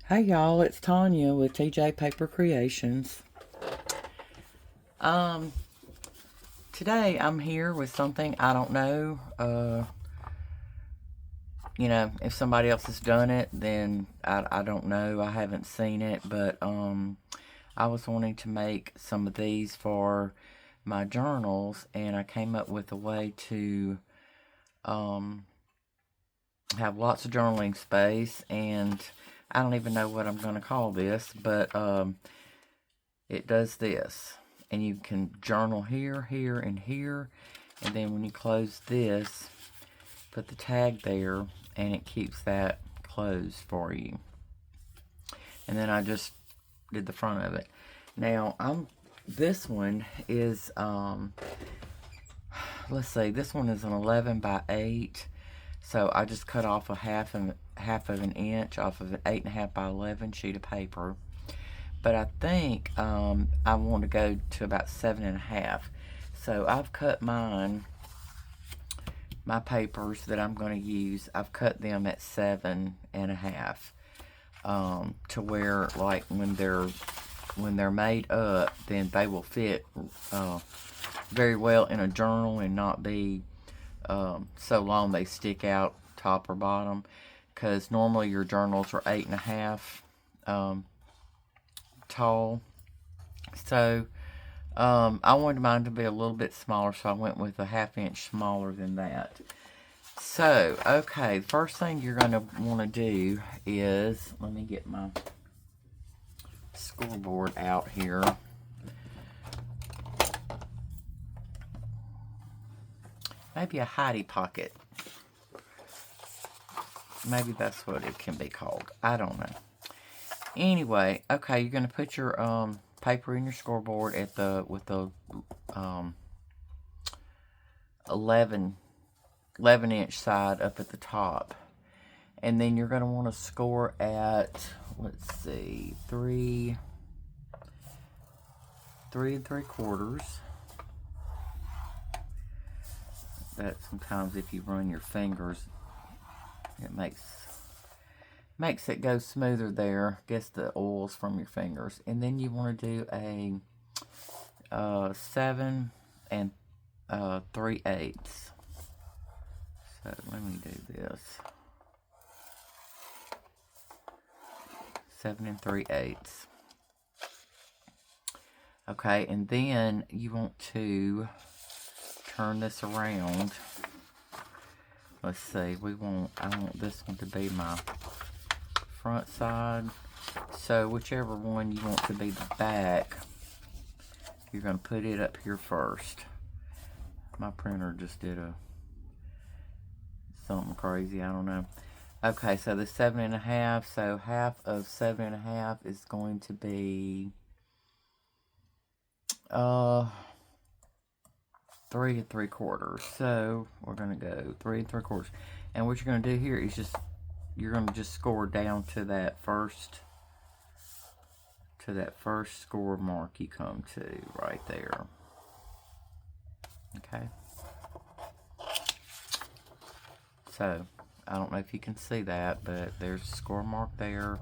Hey y'all, it's Tanya with TJ Paper Creations. Um, Today I'm here with something I don't know. If somebody else has done it, then I don't know. I haven't seen it, but I was wanting to make some of these for my journals, and I came up with a way to um have lots of journaling space, and I don't even know what I'm going to call this, but it does this. And you can journal here, here, and here. And then when you close this, put the tag there, and it keeps that closed for you. And then I just did the front of it. Now, this one is, let's see, this one is an 11 by 8. So I just cut off a half of an inch off of an 8.5 by 11 sheet of paper. But I think I want to go to about 7.5. So I've cut my papers that I'm going to use, I've cut them at 7.5, to where, like, when they're made up, then they will fit very well in a journal and not be so long they stick out top or bottom. Because normally your journals are 8.5 tall. So I wanted mine to be a little bit smaller, so I went with a 1/2 inch smaller than that. So, okay, first thing you're going to want to do is, let me get my scoreboard out here. Maybe a hidey pocket. Maybe that's what it can be called. I don't know. Anyway, okay, you're going to put your paper in your scoreboard with the 11 inch side up at the top. And then you're going to want to score at, let's see, 3 3 3/4. That sometimes if you run your fingers, it makes it go smoother there. Gets the oils from your fingers. And then you want to do a 7 3/8. So let me do this. 7 3/8. Okay, and then you want to turn this around. Let's see, I want this one to be my front side. So whichever one you want to be the back, you're going to put it up here first. My printer just did something crazy, I don't know. Okay, so the 7.5, so half of 7.5 is going to be 3 3/4. So we're gonna go 3 3/4. And what you're gonna do here is you're gonna just score down to that first score mark you come to right there. Okay. So I don't know if you can see that, but there's a score mark there,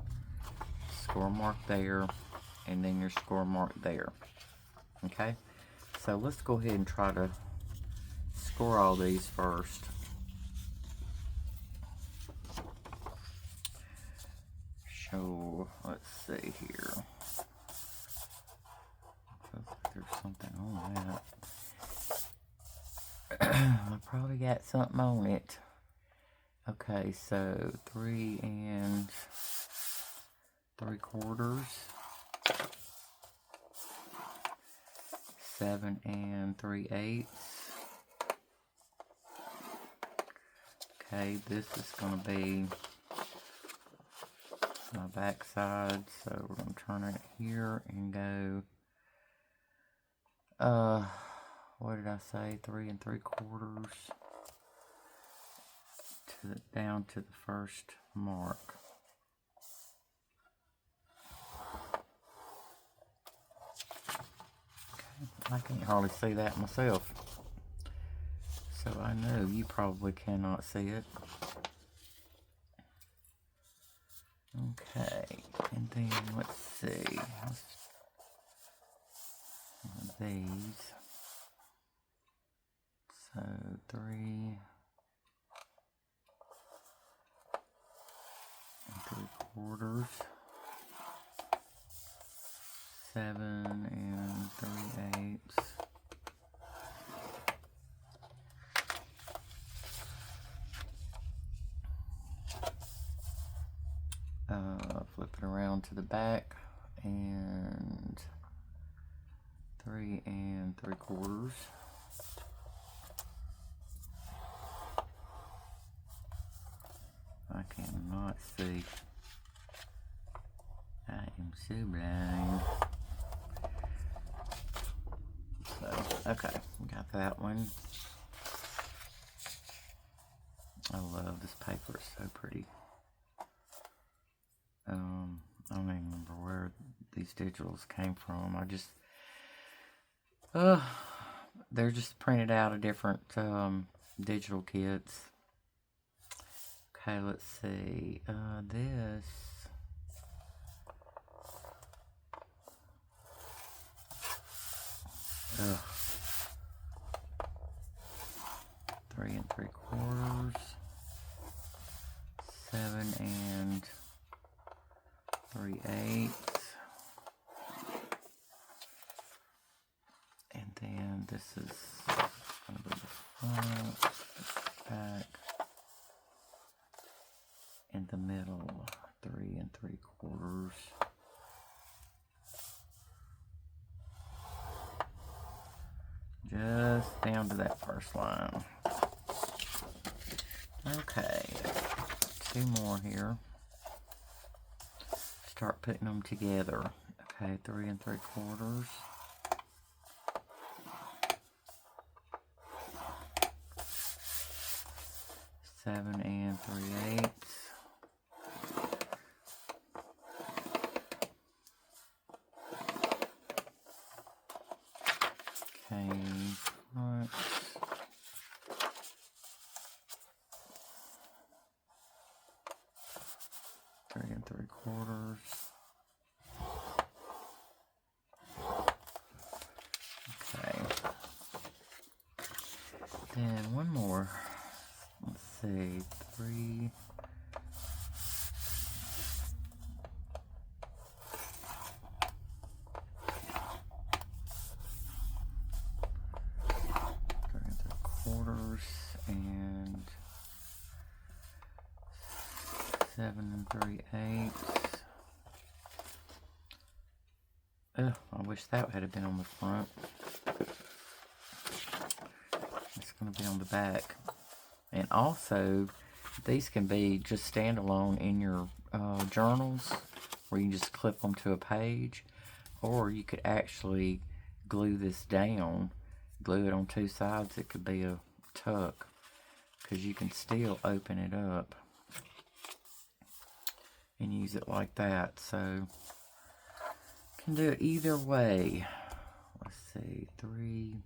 and then your score mark there. Okay, so let's go ahead and try to score all these first. So let's see here. Feels like there's something on that. I probably got something on it. Okay, so 3 3/4, 7 3/8. Okay, this is going to be my back side, so we're going to turn it here and go, what did I say, 3 3/4 down to the first mark. I can't hardly see that myself, so I know you probably cannot see it. Okay, And then let's see, these. So 3 3/4, 7 3/8. Flip it around to the back, and 3 3/4. I cannot see. I am so blind. So, okay, got that one. I love this paper, it's so pretty. I don't even remember where these digitals came from. I just, they're just printed out of different digital kits. Okay, let's see. This. Ugh. 3 3/4. 7 3/8. And then this is going to be the front, back, in the middle, 3 3/4. Just down to that first line. Okay, 2 more here. Start putting them together. Okay, 3 3/4. 7 3/8. Okay, front. 3 3/4. Okay. Then one more. Let's see, 3. Quarters and 7 3/8. Oh, I wish that had been on the front. It's going to be on the back. And also, these can be just standalone in your journals, where you can just clip them to a page, or you could actually glue this down, glue it on 2 sides. It could be a tuck, because you can still open it up and use it like that. So can do it either way. Let's see, 3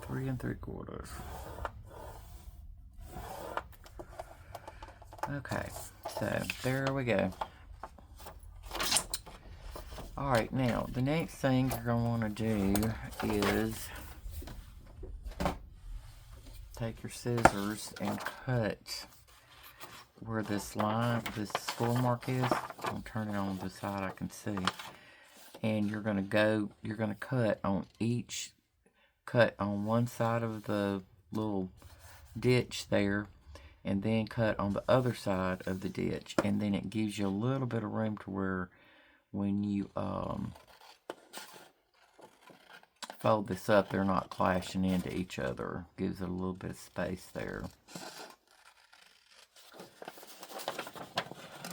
3 3/4. Okay, so there we go. Alright, now the next thing you're going to want to do is take your scissors and cut where this line, this score mark is. I'll turn it on the side I can see. And you're going to cut on one side of the little ditch there, and then cut on the other side of the ditch. And then it gives you a little bit of room to where when you fold this up, they're not clashing into each other. Gives it a little bit of space there.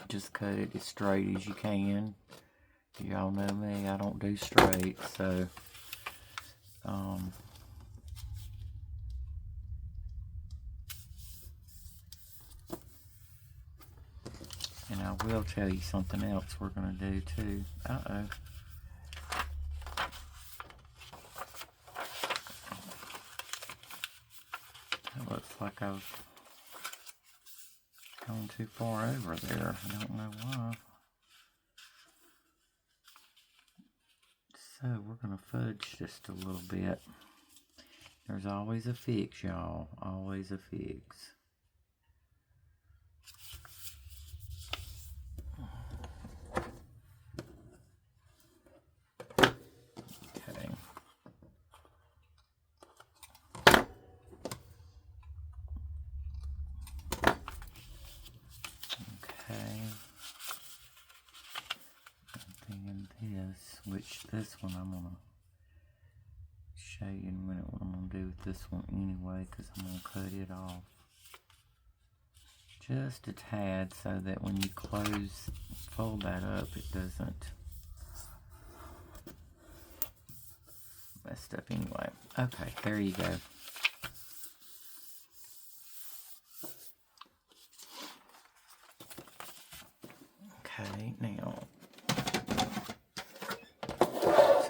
Just cut it as straight as you can. Y'all know me, I don't do straight, so and I will tell you something else we're going to do too. like I've gone too far over there. I don't know why. So we're going to fudge just a little bit. There's always a fix, y'all. Always a fix. Okay. Okay. And then this, which this one I'm going to show you in a minute what I'm going to do with this one anyway, because I'm going to cut it off just a tad so that when you fold that up, it doesn't mess up anyway. Okay, there you go. Okay, now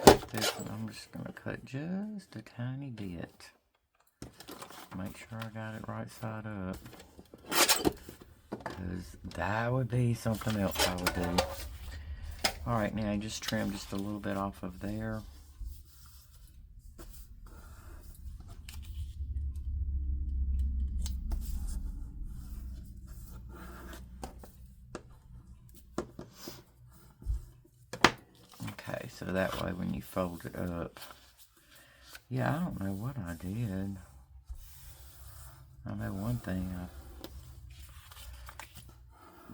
take this and I'm just going to cut just a tiny bit. Make sure I got it right side up, because that would be something else I would do. Alright, now just trim just a little bit off of there. Okay, so that way when you fold it up, yeah, I don't know what I did. I know one thing I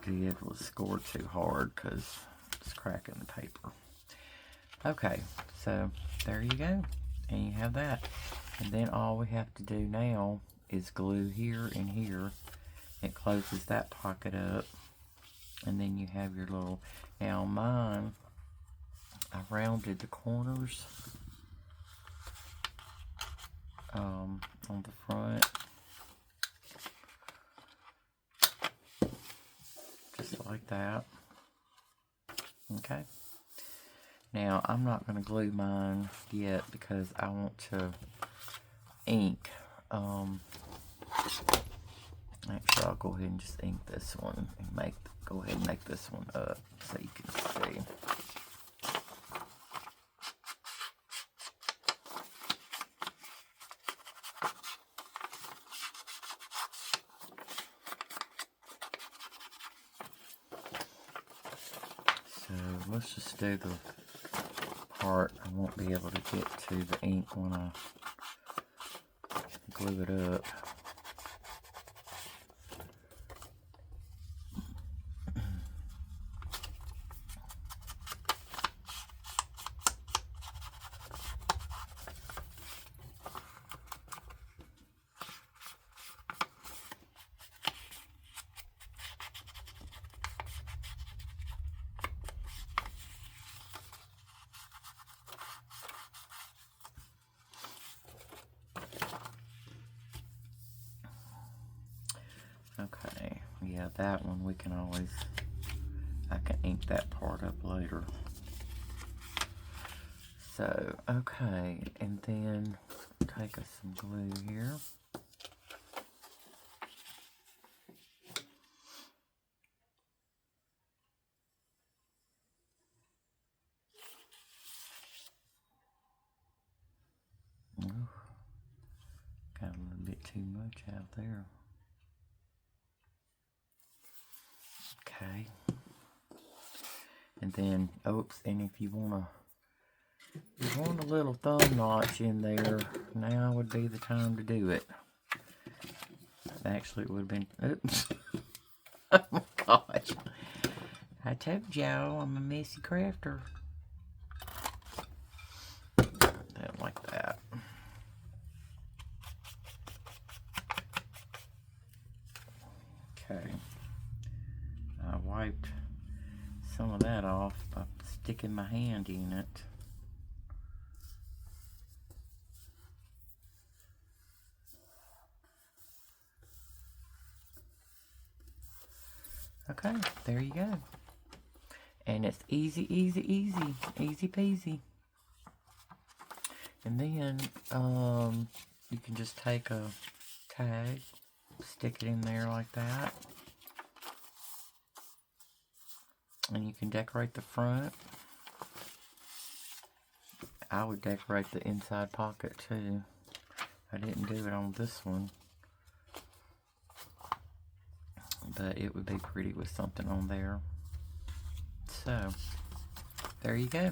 did was score too hard because it's cracking the paper. Okay, so there you go, and you have that. And then all we have to do now is glue here and here. It closes that pocket up, and then you have your little, now mine, I rounded the corners on the front, just like that. Okay. Now I'm not going to glue mine yet because I want to ink. Actually, I'll go ahead and just ink this one and go ahead and make this one up so you can see. So let's just do the part I won't be able to get to the ink when I glue it up. Okay, yeah, that one we can always, I can ink that part up later. So, okay, and then take us some glue here. Ooh, got a little bit too much out there. Okay. And then, oops, and if you want a little thumb notch in there, now would be the time to do it. Actually, it would have been, oops. Oh my gosh. I told y'all I'm a messy crafter. Like that. Okay. I wiped some of that off by sticking my hand in it. Okay, there you go. And it's easy, easy, easy. Easy peasy. And then, you can just take a tag stick it in there like that. And you can decorate the front. I would decorate the inside pocket too. I didn't do it on this one, but it would be pretty with something on there. So, there you go.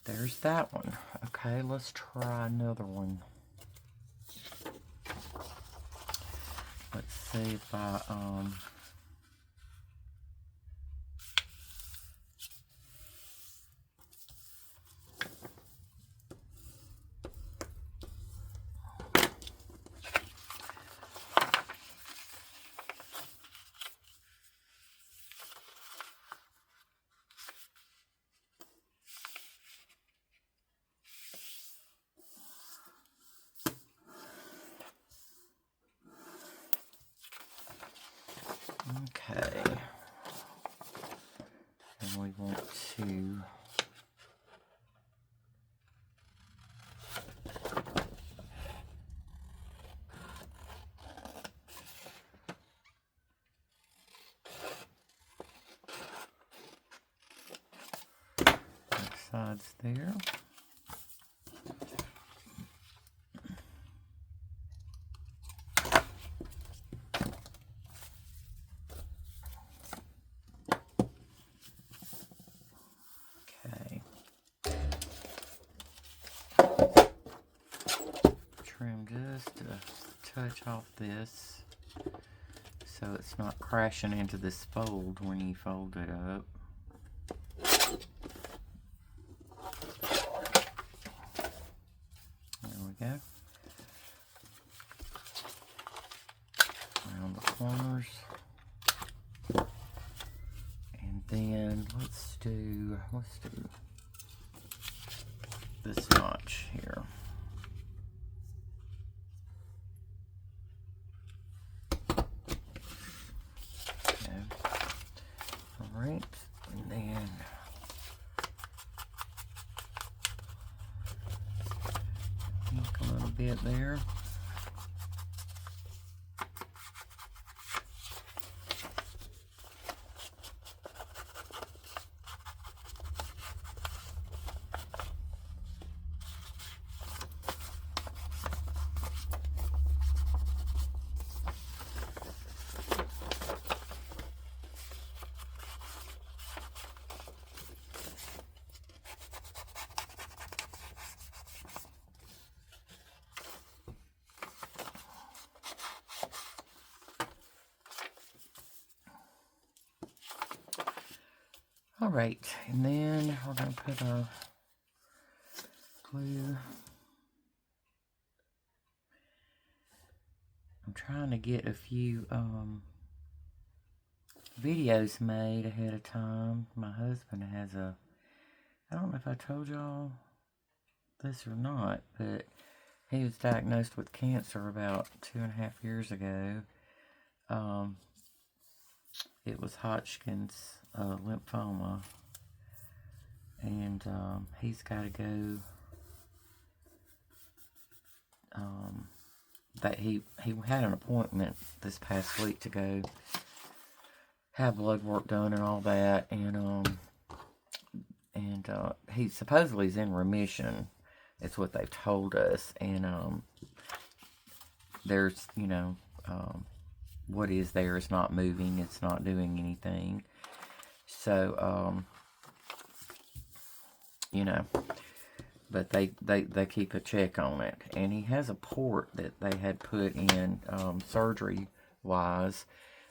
There's that one. Okay, let's try another one. Let's see if I, okay. And we want to sides there. Okay. Trim just a touch off this so it's not crashing into this fold when you fold it up. There we go. Around the corners. And then let's do this notch here. Okay. All right, and then ink a little bit there. All right, and then we're going to put our glue. I'm trying to get a few videos made ahead of time. My husband has I don't know if I told y'all this or not, but he was diagnosed with cancer about 2.5 years ago. It was Hodgkin's lymphoma, and he's got to go. That he had an appointment this past week to go have blood work done and all that, and he supposedly is in remission. It's what they've told us, and there's what is there is not moving, it's not doing anything. So but they keep a check on it, and he has a port that they had put in surgery wise.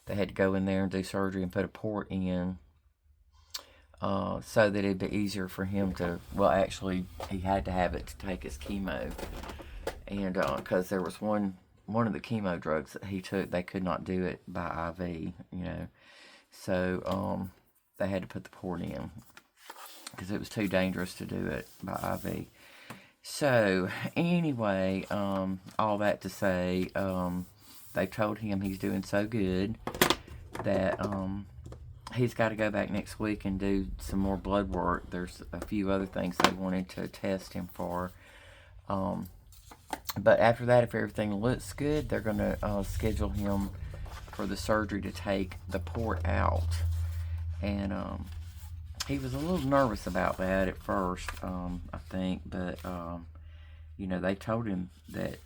They had to go in there and do surgery and put a port in so that it'd be easier for him to, well, actually he had to have it to take his chemo, and because there was one of the chemo drugs that he took, they could not do it by IV, so they had to put the port in because it was too dangerous to do it by IV. So anyway, all that to say, they told him he's doing so good that he's got to go back next week and do some more blood work. There's a few other things they wanted to test him for, But after that, if everything looks good, they're going to schedule him for the surgery to take the port out. And he was a little nervous about that at first, I think. But, you know, they told him that,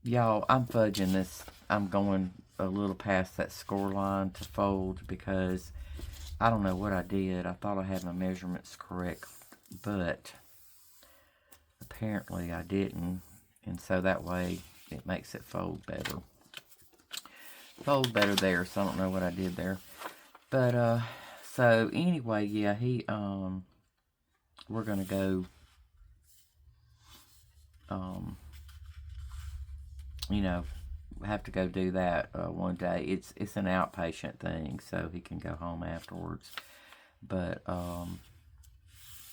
y'all, I'm fudging this. I'm going a little past that score line to fold because I don't know what I did. I thought I had my measurements correct, but apparently I didn't. And so that way it makes it fold better. Fold better there, so I don't know what I did there. But, so anyway, yeah, we're gonna go, you know, have to go do that one day. It's an outpatient thing, so he can go home afterwards. But,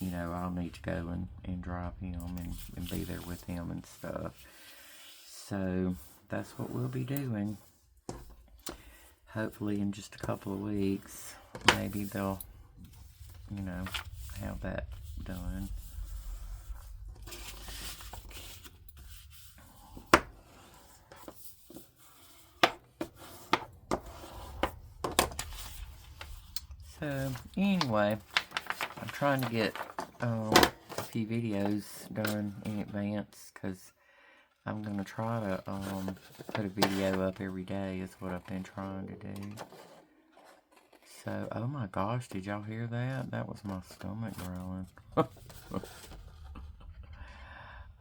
you know, I'll need to go and drive him and be there with him and stuff. So that's what we'll be doing. Hopefully in just a couple of weeks, maybe they'll, you know, have that done. So anyway, I'm trying to get a few videos done in advance because I'm going to try to put a video up every day is what I've been trying to do. So, oh my gosh, did y'all hear that? That was my stomach growling.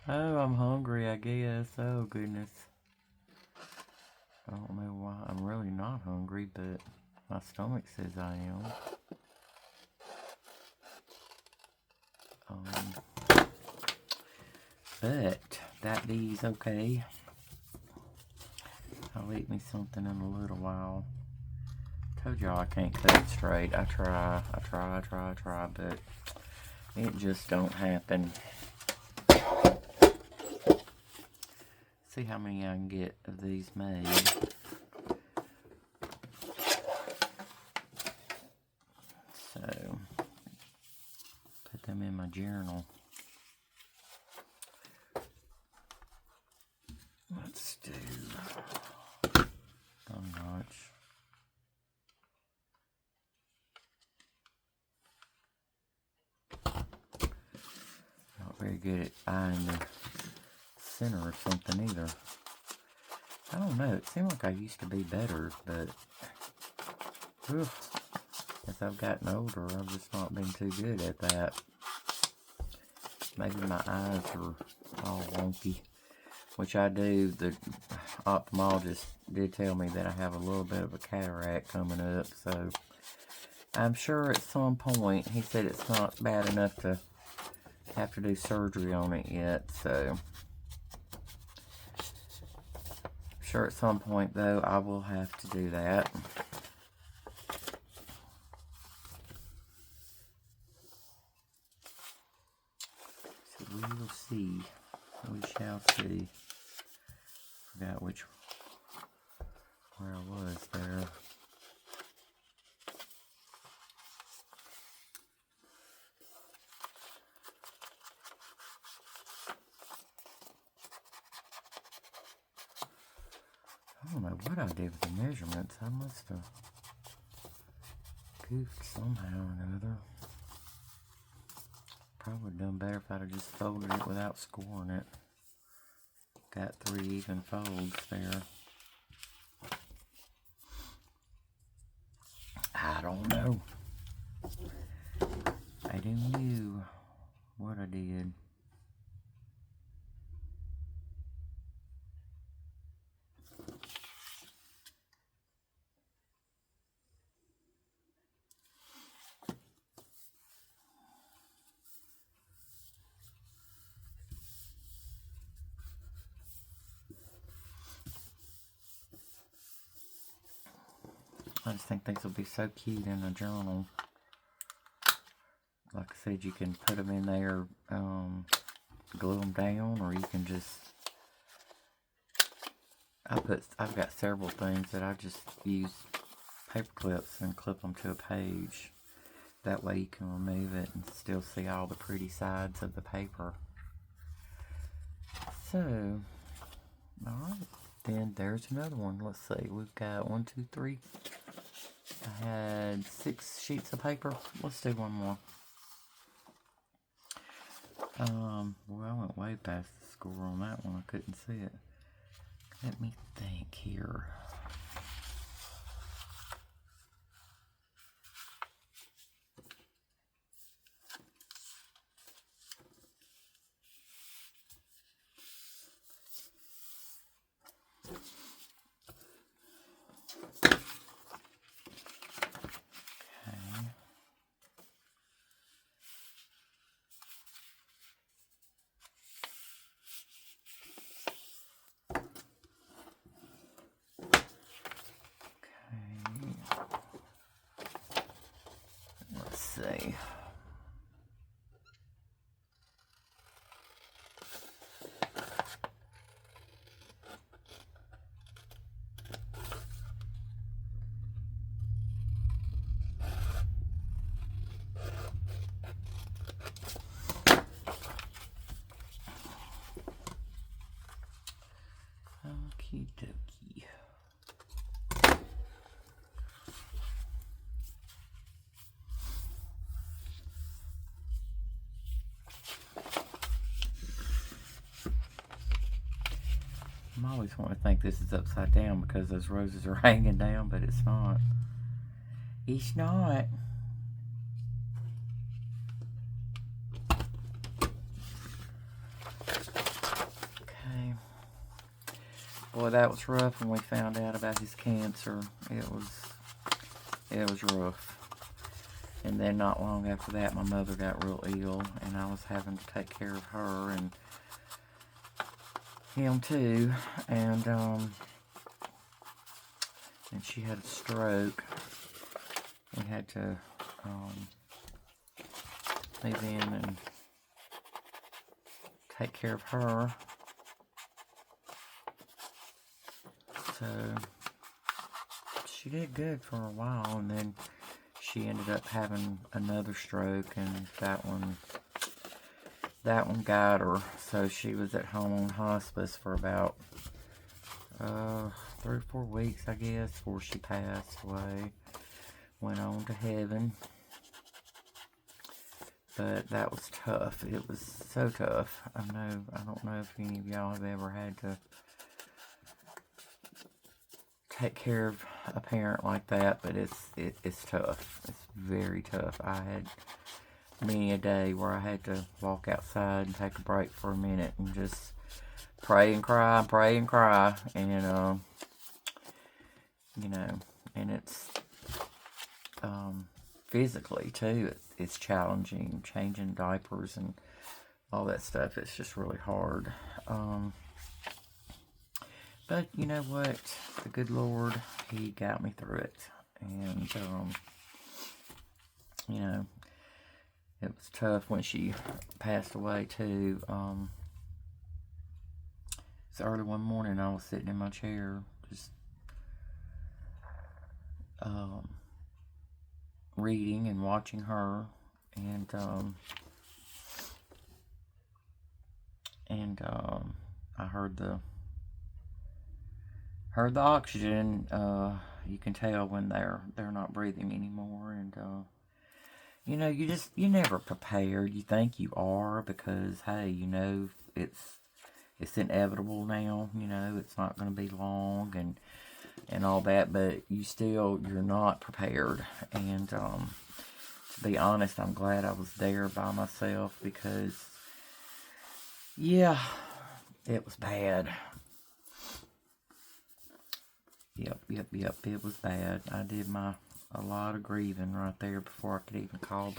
Oh, I'm hungry, I guess. Oh, goodness. I don't know why. I'm really not hungry, but my stomach says I am. But that be's okay. I'll eat me something in a little while. Told y'all I can't cut it straight. I try, but it just don't happen. See how many I can get of these made. So, put them in my journal. Let's do a notch. Not very good at eyeing the center or something either. I don't know. It seemed like I used to be better, but as I've gotten older, I've just not been too good at that. Maybe my eyes are all wonky. Which I do. The ophthalmologist did tell me that I have a little bit of a cataract coming up, so I'm sure at some point, he said it's not bad enough to have to do surgery on it yet, so I'm sure at some point though I will have to do that. So we will see. We shall see. Forgot where I was there. I don't know what I did with the measurements. I must have goofed somehow or another. Probably done better if I'd have just folded it without scoring it. Got 3 even folds there. I don't know. I don't know what I did. I just think these will be so cute in a journal. Like I said, you can put them in there, glue them down, or you can just, I've got several things that I just use paper clips and clip them to a page. That way you can remove it and still see all the pretty sides of the paper. So, alright. Then there's another one. Let's see. We've got 1, 2, 3. I had 6 sheets of paper. Let's do one more. Well, I went way past the score on that one. I couldn't see it. Let me think here. Let's see. Okie dokie. I'm always wanting to think this is upside down because those roses are hanging down, but it's not. It's not. Okay. Boy, that was rough when we found out about his cancer. It was rough. And then not long after that, my mother got real ill, and I was having to take care of her and him too. And she had a stroke. We had to move in and take care of her. So she did good for a while, and then she ended up having another stroke, and that one got her. So she was at home on hospice for about 3 or 4 weeks, I guess, before she passed away. Went on to heaven. But that was tough. It was so tough. I don't know if any of y'all have ever had to take care of a parent like that, but it's tough. It's very tough. I had many a day where I had to walk outside and take a break for a minute and just pray and cry, and you know, and it's physically too. It's challenging, changing diapers and all that stuff. It's just really hard. But you know what? The good Lord, He got me through it. And, you know, it was tough when she passed away, too. It's early one morning, I was sitting in my chair, just reading and watching her. And I heard the oxygen. You can tell when they're not breathing anymore. And you know, you never prepared. You think you are because, hey, you know, it's inevitable now. You know, it's not going to be long and all that, but you're not prepared. And to be honest, I'm glad I was there by myself because, yeah, it was bad. Yep, it was bad. I did a lot of grieving right there before I could even call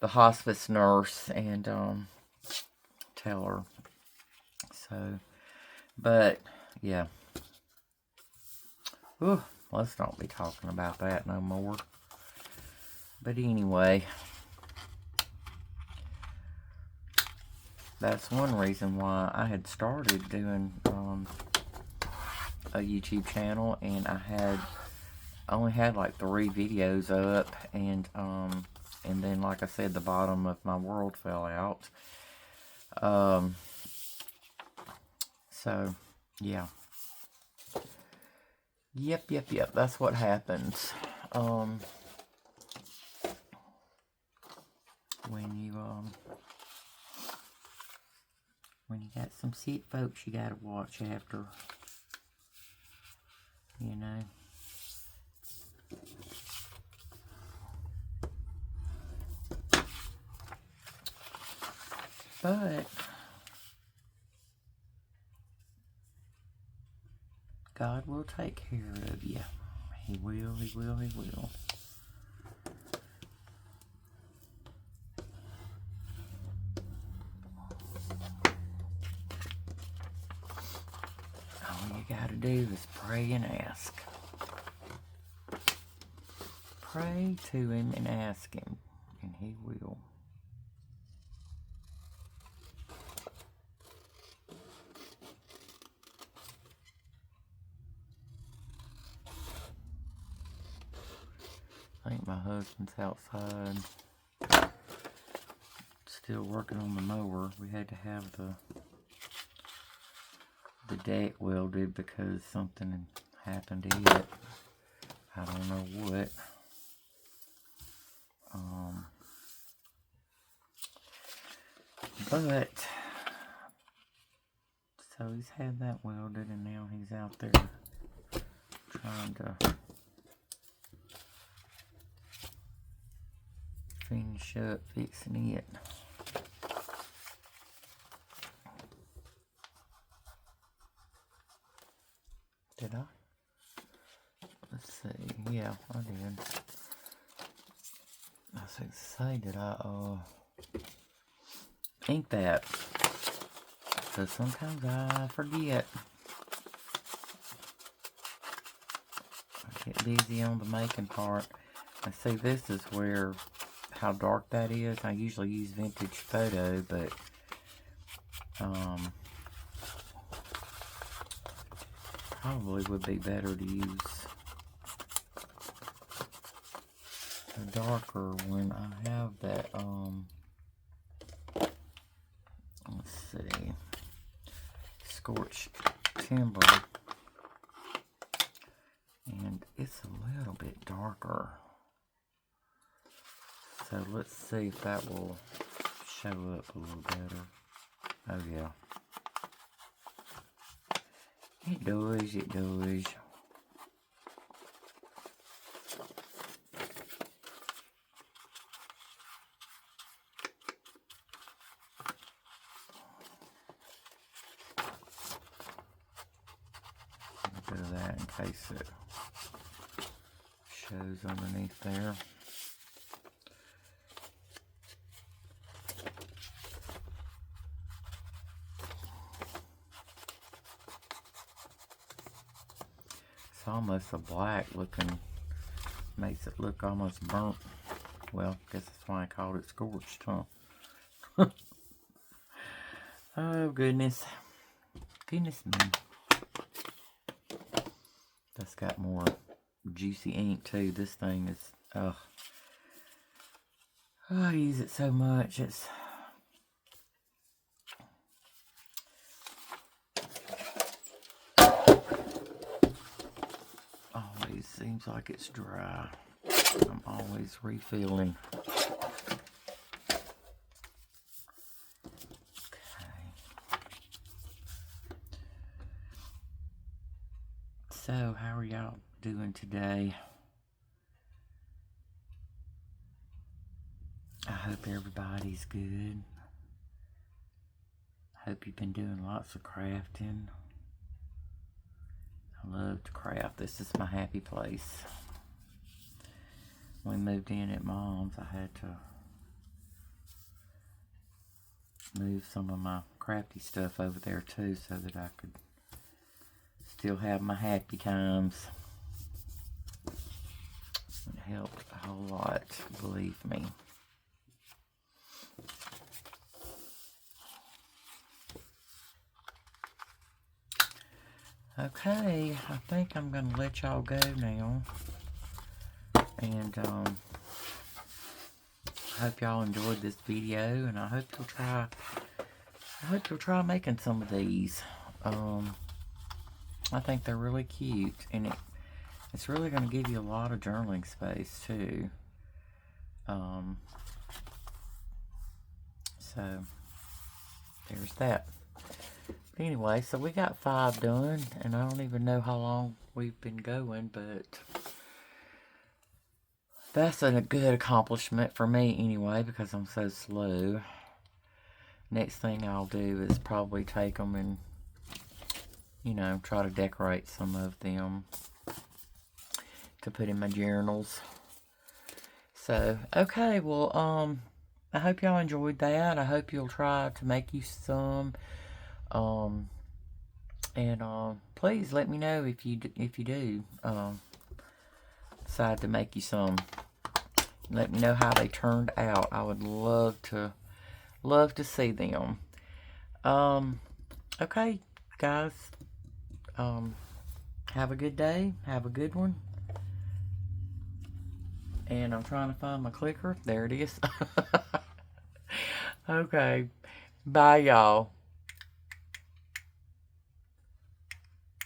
the hospice nurse and tell her. So, but, yeah. Ooh, let's not be talking about that no more. But anyway, that's one reason why I had started doing a YouTube channel, and I only had like 3 videos up, and then, like I said, the bottom of my world fell out. So, yeah. Yep. That's what happens. When you got some sick folks you gotta watch after, you know. But God will take care of you. He will. All you gotta do is pray and ask. Pray to Him and ask Him, and He will. I think my husband's outside, still working on the mower. We had to have the deck welded because something happened to it. I don't know what. But so he's had that welded, and now he's out there trying to finish up fixing it. Did I? Let's see. Yeah, I did. I was going to say, did I ink that? So sometimes I forget. I get busy on the making part. I see this is where, how dark that is. I usually use vintage photo, but probably would be better to use a darker one. I have that, let's see, scorched timber, and it's a little bit darker. So let's see if that will show up a little better. Oh yeah. It does. A bit of that in case it shows underneath there. It's almost a black looking, makes it look almost burnt. Well, I guess that's why I called it scorched, huh? Oh, goodness. Goodness me. That's got more juicy ink, too. This thing is, ugh. Oh, I use it so much. It's... always seems like it's dry. I'm always refilling. So, how are y'all doing today? I hope everybody's good. I hope you've been doing lots of crafting. I love to craft. This is my happy place. When we moved in at Mom's, I had to move some of my crafty stuff over there too so that I could still have my happy times. It helped a whole lot, believe me. Okay, I think I'm going to let y'all go now. And I hope y'all enjoyed this video, and I hope you'll try making some of these. I think they're really cute, and it's really going to give you a lot of journaling space too. So there's that. But anyway, so we got 5 done, and I don't even know how long we've been going, but that's a good accomplishment for me anyway, because I'm so slow. Next thing I'll do is probably take them and, you know, try to decorate some of them to put in my journals. So, okay, well, I hope y'all enjoyed that. I hope you'll try to make you some. And please let me know if you do decide to make you some. Let me know how they turned out. I would love to see them. Okay, guys. Have a good day. Have a good one. And I'm trying to find my clicker. There it is. Okay. Bye, y'all.